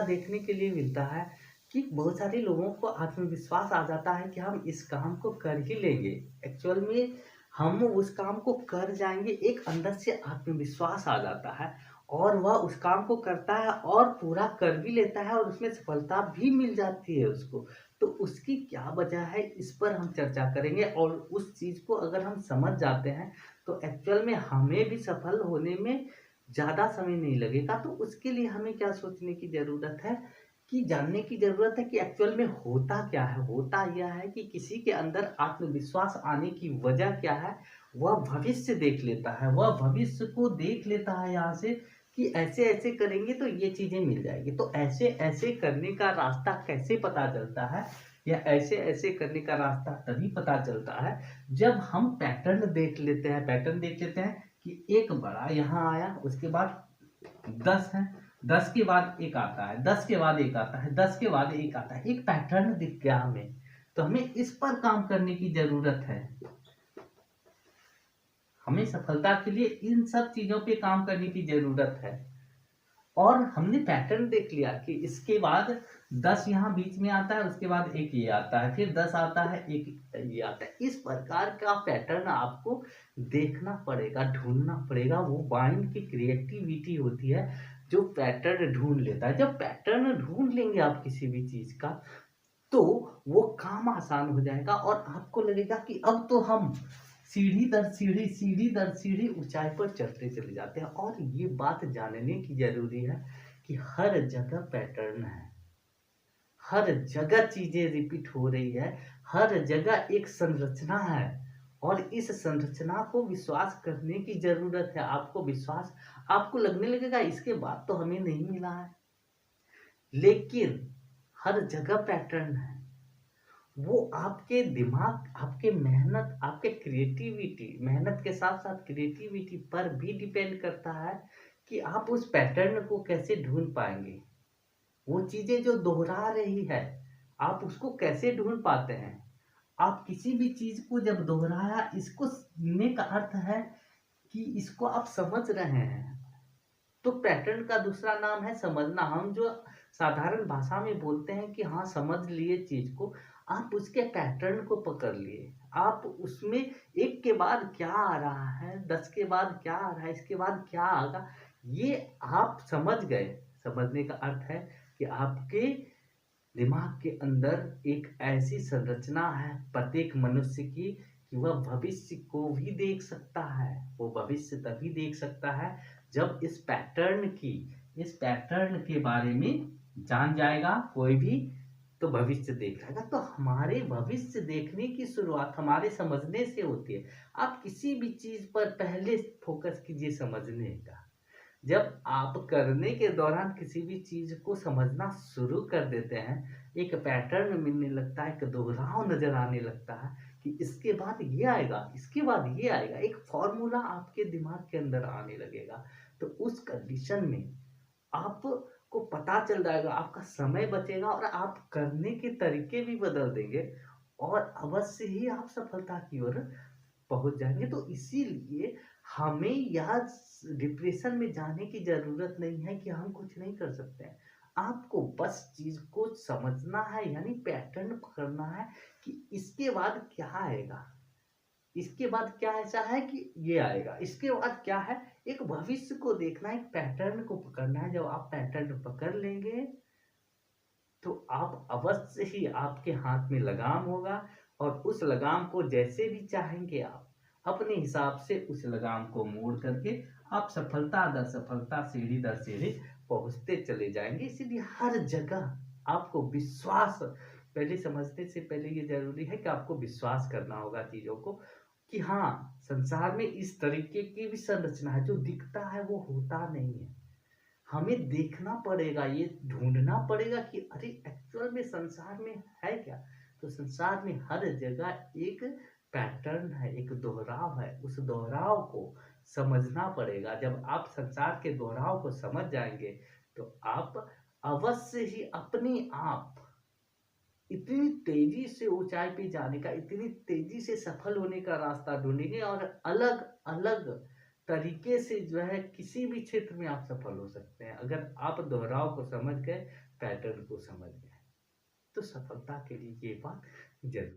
देखने के लिए मिलता है कि बहुत सारे लोगों को आत्मविश्वास आ जाता है कि हम इस काम को कर ही लेंगे। एक्चुअल में हम उस काम को कर जाएँगे, एक अंदर से आत्मविश्वास आ जाता है और वह उस काम को करता है और पूरा कर भी लेता है और उसमें सफलता भी मिल जाती है उसको। तो उसकी क्या वजह है, इस पर हम चर्चा करेंगे और उस चीज़ को अगर हम समझ जाते हैं, तो एक्चुअल में हमें भी सफल होने में ज़्यादा समय नहीं लगेगा। तो उसके लिए हमें क्या सोचने की ज़रूरत है कि जानने की ज़रूरत है कि एक्चुअल में होता क्या है? होता यह है कि किसी के अंदर आत्मविश्वास आने की वजह क्या है? वह भविष्य देख लेता है। वह भविष्य को देख लेता है यहाँ से कि ऐसे-ऐसे करेंगे तो ये चीज़ें मिल जाएँगी। तो ऐसे-ऐसे करने का रास्ता कैसे पता चलता है? या ऐसे-ऐसे करने का रास्ता तभी पता चलता है जब हम पैटर्न देख लेते हैं। पैटर्न देख लेते हैं कि एक बड़ा यहाँ आया, उसके बाद 10 है, 10 के बाद 1 आता है, 10 के बाद 1 आता है, 10 के बाद 1 आता है। एक पैटर्न दिख गया हमें, तो हमें इस पर काम करने की ज़रूरत है। हमें सफलता के लिए इन सब चीज़ों पे काम करने की ज़रूरत है। और हमने पैटर्न देख लिया कि इसके बाद 10 यहाँ बीच में आता है, उसके बाद 1 ये आता है, फिर 10 आता है, 1 ये आता है। इस प्रकार का पैटर्न आपको देखना पड़ेगा, ढूँढना पड़ेगा। वो माइंड की क्रिएटिविटी होती है, जो पैटर्न ढूँढ लेता है। जब पैटर्न ढूँढ लेंगे आप किसी भी चीज़ का, तो वो काम आसान हो जाएगा और आपको लगेगा कि अब तो हम सीढ़ी दर सीढ़ी ऊँचाई पर चढ़ते चले जाते हैं। और ये बात जानने की ज़रूरी है कि हर जगह पैटर्न है, हर जगह चीज़ें रिपीट हो रही है, हर जगह एक संरचना है और इस संरचना को विश्वास करने की ज़रूरत है। आपको लगने लगेगा इसके बाद तो हमें नहीं मिला है, लेकिन हर जगह पैटर्न है। वो आपके दिमाग, आपके मेहनत, आपके क्रिएटिविटी, मेहनत के साथ-साथ क्रिएटिविटी पर भी डिपेंड करता है कि आप उस पैटर्न को कैसे ढूँढ पाएँगे। वो चीज़ें जो दोहरा रही है, आप उसको कैसे ढूँढ पाते हैं? आप किसी भी चीज़ को जब दोहराया, इसको सुनने का अर्थ है कि इसको आप समझ रहे हैं। तो पैटर्न का दूसरा नाम है समझना। हम जो साधारण भाषा में बोलते हैं कि हाँ, समझ लिए चीज़ को, आप उसके पैटर्न को पकड़ लिए। आप उसमें 1 के बाद क्या आ रहा है, 10 के बाद क्या आ रहा है, इसके बाद क्या आएगा, ये आप समझ गए। समझने का अर्थ है कि आपके दिमाग के अंदर एक ऐसी संरचना है प्रत्येक मनुष्य की कि वह भविष्य को भी देख सकता है। वो भविष्य तभी देख सकता है जब इस पैटर्न के बारे में जान जाएगा कोई भी, तो भविष्य देख लेगा। तो हमारे भविष्य देखने की शुरुआत हमारे समझने से होती है। आप किसी भी चीज़ पर पहले फोकस कीजिए समझने का। जब आप करने के दौरान किसी भी चीज़ को समझना शुरू कर देते हैं, एक पैटर्न मिलने लगता है, एक दोहराव नज़र आने लगता है कि इसके बाद ये आएगा, इसके बाद ये आएगा, एक फ़ॉर्मूला आपके दिमाग के अंदर आने लगेगा। तो उस कंडीशन में आपको पता चल जाएगा, आपका समय बचेगा और आप करने के तरीके भी बदल देंगे और अवश्य ही आप सफलता की ओर पहुँच जाएँगे। तो इसीलिए हमें यह डिप्रेशन में जाने की ज़रूरत नहीं है कि हम कुछ नहीं कर सकते हैं। आपको बस चीज़ को समझना है, यानी पैटर्न पकड़ना है कि इसके बाद क्या आएगा? इसके बाद क्या ऐसा है कि ये आएगा? इसके बाद क्या है? एक भविष्य को देखना है, एक पैटर्न को पकड़ना है। जब आप पैटर्न पकड़ लेंगे, तो आप अवश्य ही आपके हाथ में लगाम होगा और उस लगाम को जैसे भी चाहेंगे आप, अपने हिसाब से उस लगाम को मोड़ करके आप सफलता दर सफलता, सीढ़ी दर सीढ़ी पहुँचते चले जाएँगे। इसीलिए हर जगह आपको विश्वास, पहले समझने से पहले ये ज़रूरी है कि आपको विश्वास करना होगा चीज़ों को कि हाँ, संसार में इस तरीके की भी संरचना है, जो दिखता है वो होता नहीं है। हमें देखना पड़ेगा, ये ढूँढना पड़ेगा कि अरे एक्चुअल में संसार में है क्या? तो संसार में हर जगह एक पैटर्न है, एक दोहराव है, उस दोहराव को समझना पड़ेगा। जब आप संसार के दोहराव को समझ जाएँगे, तो आप अवश्य ही अपने आप इतनी तेज़ी से ऊँचाई पे जाने का, इतनी तेज़ी से सफल होने का रास्ता ढूँढेंगे और अलग-अलग तरीके से जो है किसी भी क्षेत्र में आप सफल हो सकते हैं। अगर आप दोहराव को समझ गए, पैटर्न को समझ गए, तो सफलता के लिए ये बात जरूर